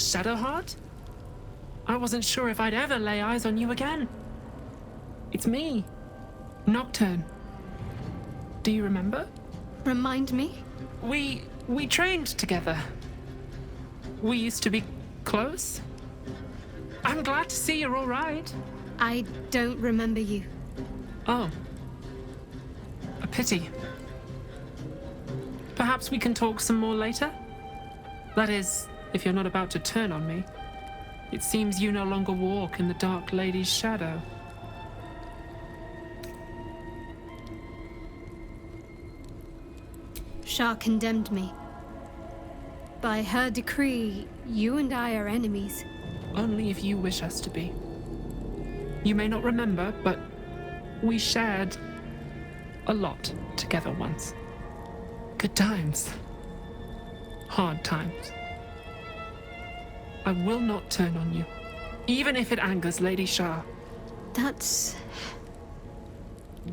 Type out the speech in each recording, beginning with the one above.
Shadowheart? I wasn't sure if I'd ever lay eyes on you again. It's me, Nocturne. Do you remember? Remind me? We trained together. We used to be close. I'm glad to see you're all right. I don't remember you. Oh. A pity. Perhaps we can talk some more later? That is, if you're not about to turn on me. It seems you no longer walk in the Dark Lady's shadow. Shah condemned me. By her decree, you and I are enemies. Only if you wish us to be. You may not remember, but we shared a lot together once. Good times. Hard times. I will not turn on you, even if it angers Lady Shah. That's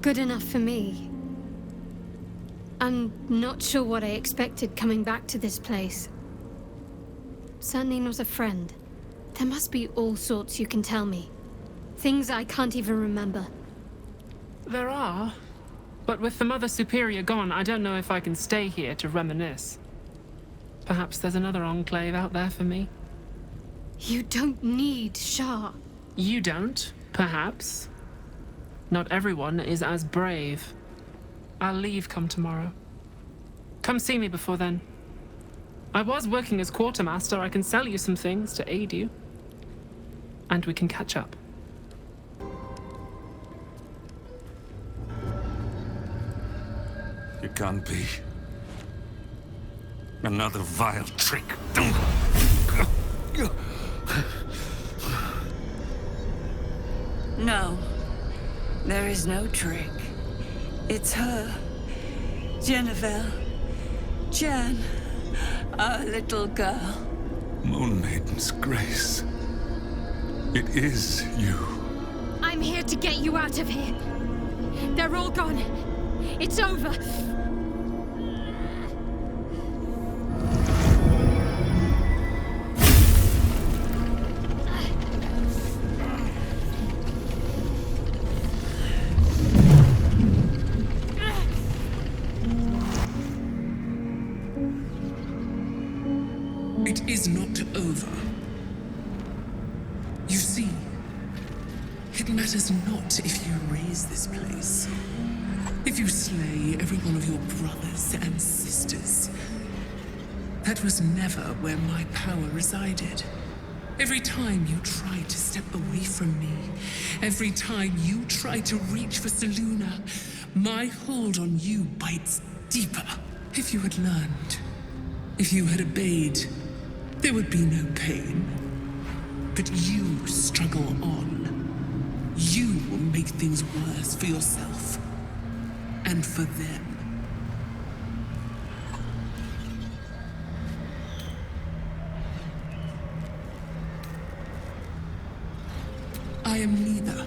good enough for me. I'm not sure what I expected coming back to this place. Certainly not a friend. There must be all sorts you can tell me. Things I can't even remember. There are, but with the Mother Superior gone, I don't know if I can stay here to reminisce. Perhaps there's another enclave out there for me. You don't need Shah. You don't, perhaps. Not everyone is as brave. I'll leave come tomorrow. Come see me before then. I was working as quartermaster. I can sell you some things to aid you. And we can catch up. It can't be. Another vile trick. No, there is no trick. It's her, Jennifer, Jan, our little girl. Moon Maiden's grace. It is you. I'm here to get you out of here. They're all gone. It's over. It is not over. You see, it matters not if you raise this place. If you slay every one of your brothers and sisters. That was never where my power resided. Every time you tried to step away from me, every time you tried to reach for Selûne, my hold on you bites deeper. If you had learned, if you had obeyed, there would be no pain. But you struggle on. You will make things worse for yourself. And for them. I am neither.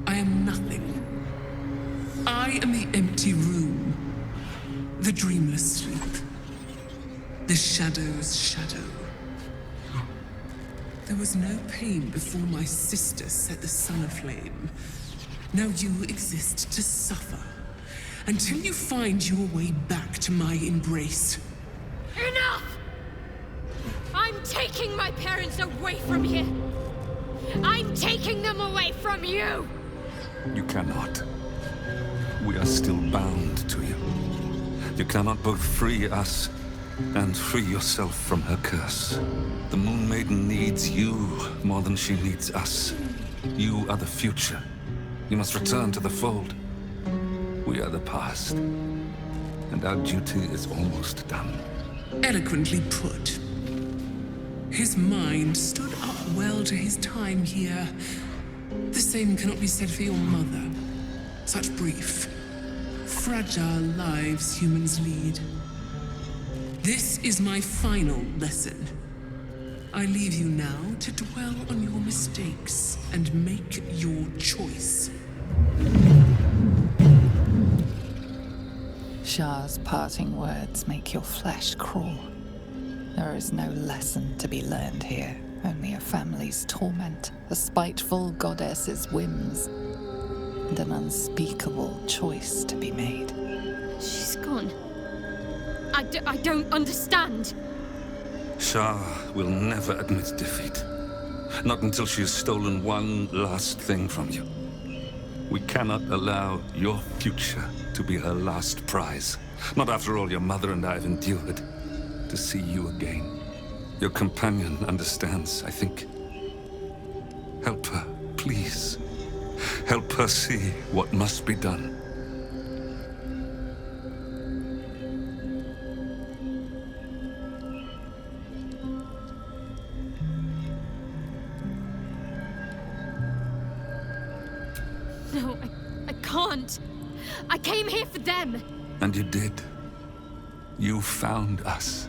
I am nothing. I am the empty room. The dreamless sleep. The shadow's shadow. There was no pain before my sister set the sun aflame. Now you exist to suffer, until you find your way back to my embrace. Enough! I'm taking my parents away from here. I'm taking them away from you! You cannot. We are still bound to you. You cannot both free us and free yourself from her curse. The Moon Maiden needs you more than she needs us. You are the future. You must return to the fold. We are the past, and our duty is almost done. Eloquently put. His mind stood up well to his time here. The same cannot be said for your mother. Such brief, fragile lives humans lead. This is my final lesson. I leave you now to dwell on your mistakes and make your choice. Shah's parting words make your flesh crawl. There is no lesson to be learned here, only a family's torment, a spiteful goddess's whims, and an unspeakable choice to be made. She's gone. I don't understand. Shah will never admit defeat. Not until she has stolen one last thing from you. We cannot allow your future to be her last prize. Not after all your mother and I have endured. To see you again. Your companion understands, I think. Help her, please. Help her see what must be done. No, I can't. I came here for them. And you did. You found us.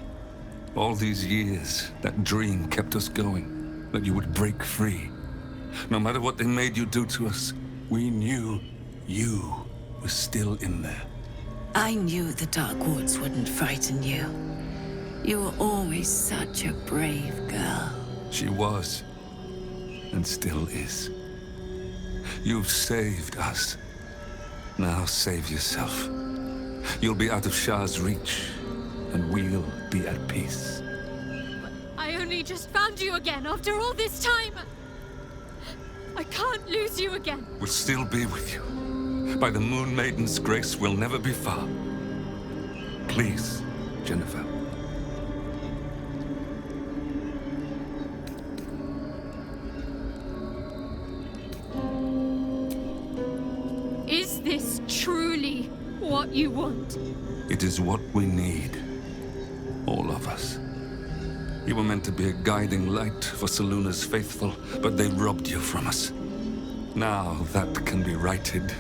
All these years, that dream kept us going, that you would break free. No matter what they made you do to us, we knew you were still in there. I knew the Dark Woods wouldn't frighten you. You were always such a brave girl. She was, and still is. You've saved us. Now save yourself. You'll be out of Shah's reach, and we'll be at peace. I only just found you again after all this time. I can't lose you again. We'll still be with you. By the Moon Maiden's grace, we'll never be far. Please, Jennifer. Is this truly what you want? It is what we need. All of us. You were meant to be a guiding light for Selûne's faithful, but they robbed you from us. Now that can be righted,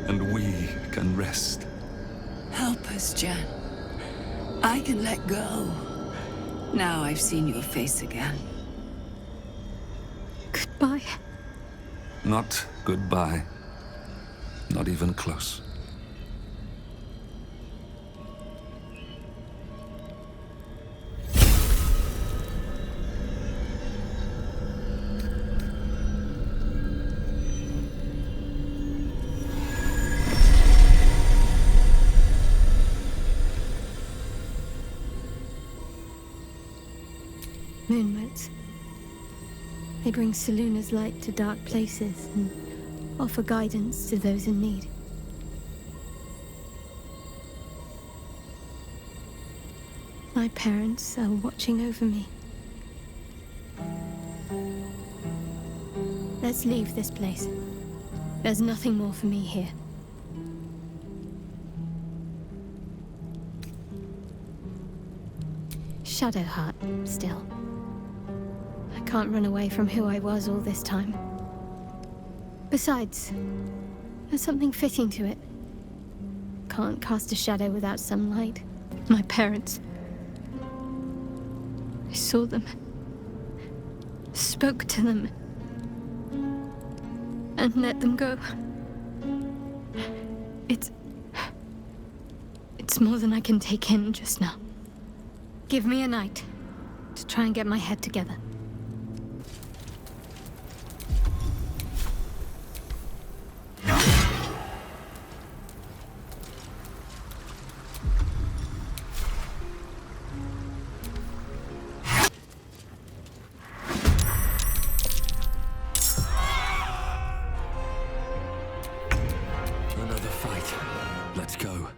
and we can rest. Help us, Jen. I can let go. Now I've seen your face again. Goodbye. Not goodbye. Not even close. Moonmotes. They bring Selûne's light to dark places and offer guidance to those in need. My parents are watching over me. Let's leave this place. There's nothing more for me here. Shadowheart, still. I can't run away from who I was all this time. Besides, there's something fitting to it. Can't cast a shadow without sunlight. My parents. I saw them. Spoke to them. And let them go. It's more than I can take in just now. Give me a night to try and get my head together. Another fight. Let's go.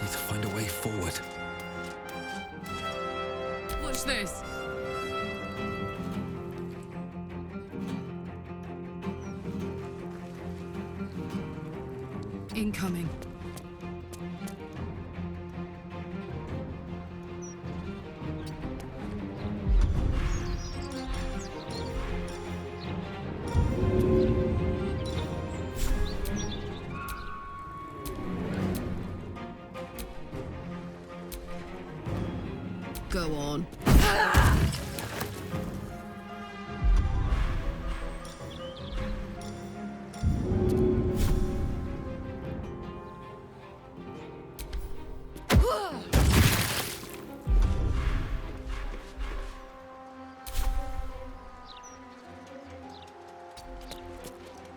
Need to find a way forward. Watch this. Incoming. Go on.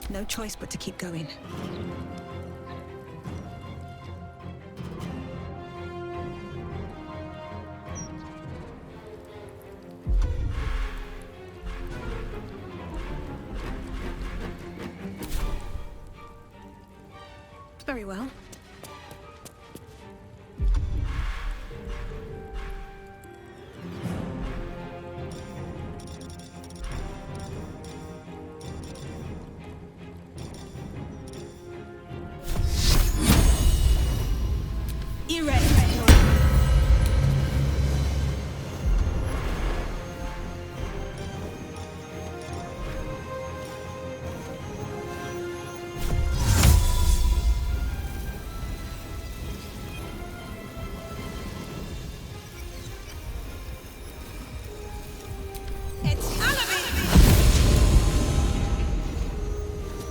No choice but to keep going. Very well.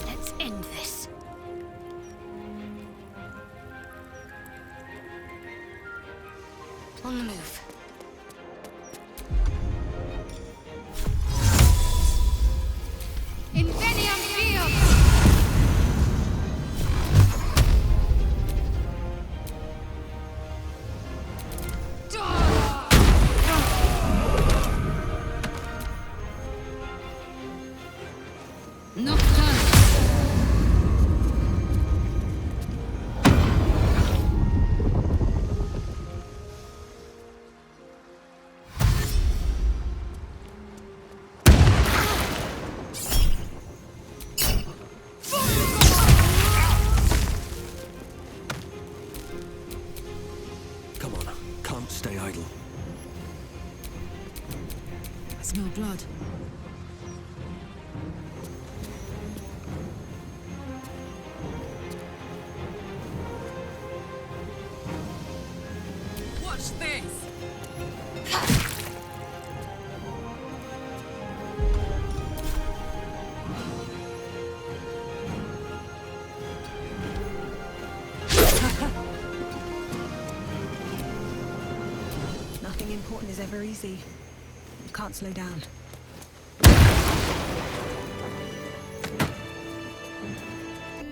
Let's end this. On the move. Inveniam Vio! Come on, can't stay idle. I smell blood. Watch this! Nothing important is ever easy. Can't slow down.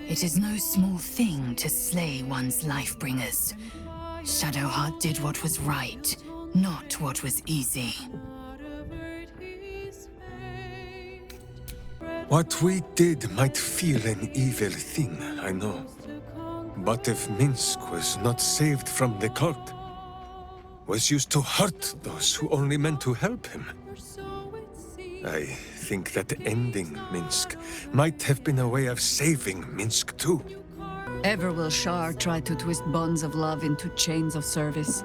It is no small thing to slay one's life-bringers. Shadowheart did what was right, not what was easy. What we did might feel an evil thing, I know. But if Minsk was not saved from the cult, was used to hurt those who only meant to help him, I think that ending Minsk might have been a way of saving Minsk too. Ever will Shar try to twist bonds of love into chains of service.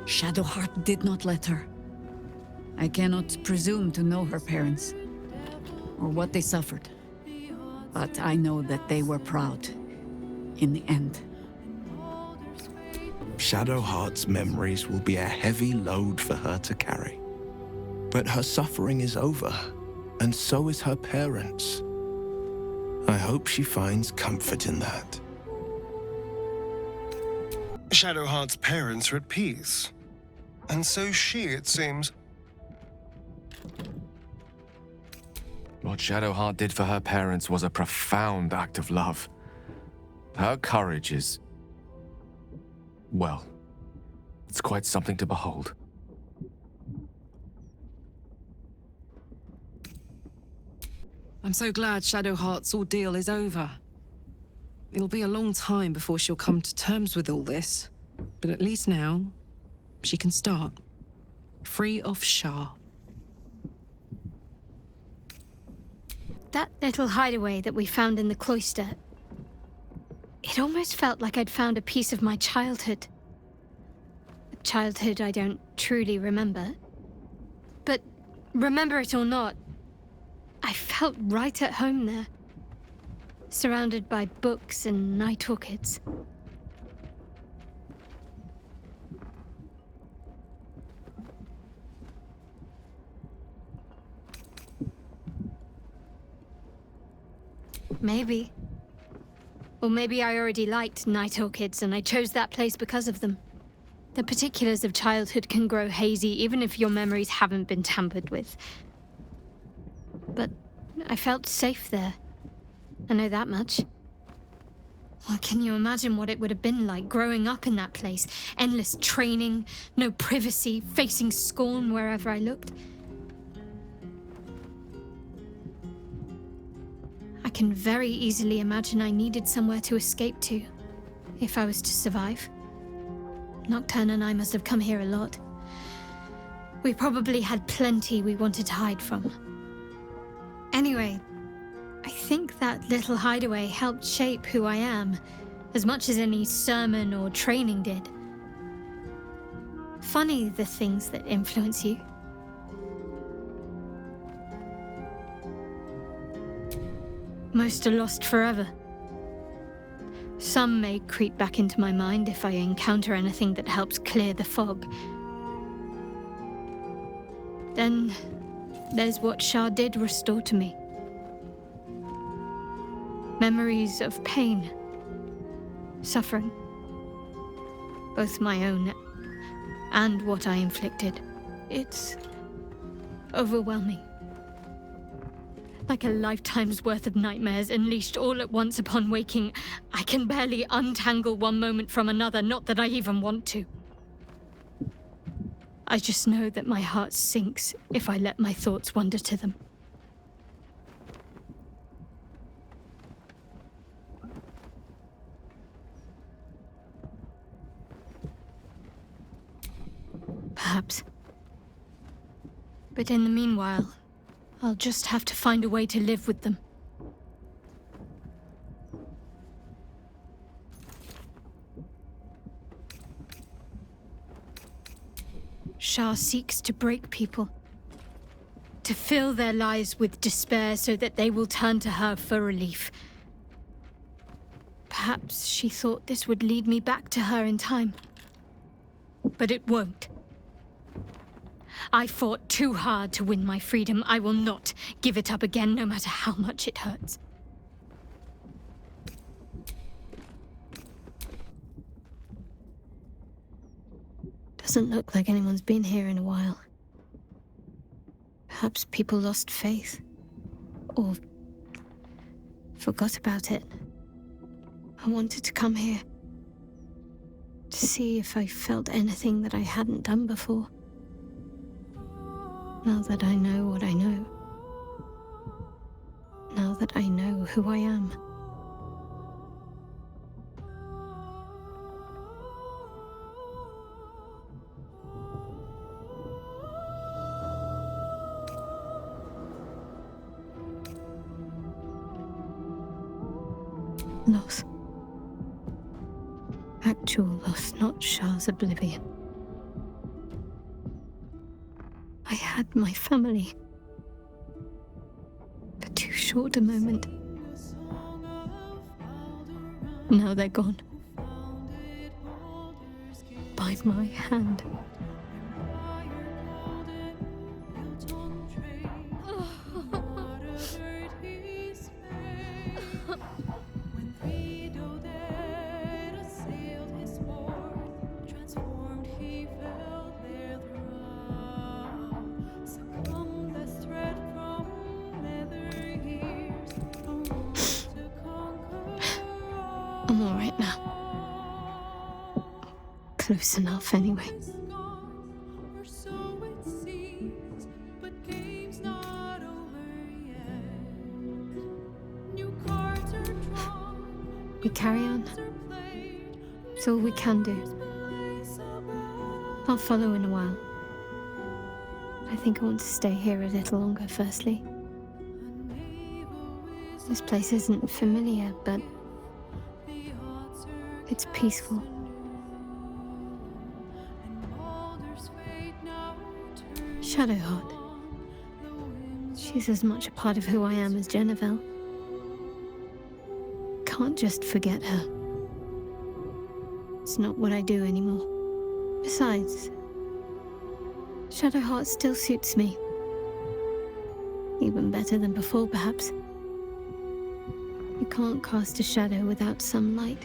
Shadowheart did not let her. I cannot presume to know her parents, or what they suffered. But I know that they were proud, in the end. Shadowheart's memories will be a heavy load for her to carry. But her suffering is over, and so is her parents'. I hope she finds comfort in that. Shadowheart's parents are at peace. And so she, it seems. What Shadowheart did for her parents was a profound act of love. Her courage is... well, it's quite something to behold. I'm so glad Shadowheart's ordeal is over. It'll be a long time before she'll come to terms with all this, but at least now, she can start. Free of Shar. That little hideaway that we found in the cloister, it almost felt like I'd found a piece of my childhood. A childhood I don't truly remember. But remember it or not, I felt right at home there. Surrounded by books and night orchids. Maybe. Or maybe I already liked night orchids and I chose that place because of them. The particulars of childhood can grow hazy even if your memories haven't been tampered with. But I felt safe there. I know that much. Well, can you imagine what it would have been like growing up in that place? Endless training, no privacy, facing scorn wherever I looked. I can very easily imagine I needed somewhere to escape to, if I was to survive. Nocturne and I must have come here a lot. We probably had plenty we wanted to hide from. Anyway, I think that little hideaway helped shape who I am, as much as any sermon or training did. Funny the things that influence you. Most are lost forever. Some may creep back into my mind if I encounter anything that helps clear the fog. Then there's what Shah did restore to me. Memories of pain, suffering, both my own and what I inflicted. It's overwhelming. Like a lifetime's worth of nightmares unleashed all at once upon waking. I can barely untangle one moment from another, not that I even want to. I just know that my heart sinks if I let my thoughts wander to them. Perhaps. But in the meanwhile, I'll just have to find a way to live with them. Shah seeks to break people, to fill their lives with despair so that they will turn to her for relief. Perhaps she thought this would lead me back to her in time. But it won't. I fought too hard to win my freedom. I will not give it up again, no matter how much it hurts. Doesn't look like anyone's been here in a while. Perhaps people lost faith. Or forgot about it. I wanted to come here. To see if I felt anything that I hadn't done before. Now that I know what I know. Now that I know who I am. Loss. Actual loss, not Shah's oblivion. I had my family. For too short a moment. Now they're gone. By my hand. I'm all right now. Close enough, anyway. We carry on. It's all we can do. I'll follow in a while. I think I want to stay here a little longer, firstly. This place isn't familiar, but it's peaceful. Shadowheart. She's as much a part of who I am as Jennifer. Can't just forget her. It's not what I do anymore. Besides, Shadowheart still suits me. Even better than before, perhaps. can't cast a shadow without some light.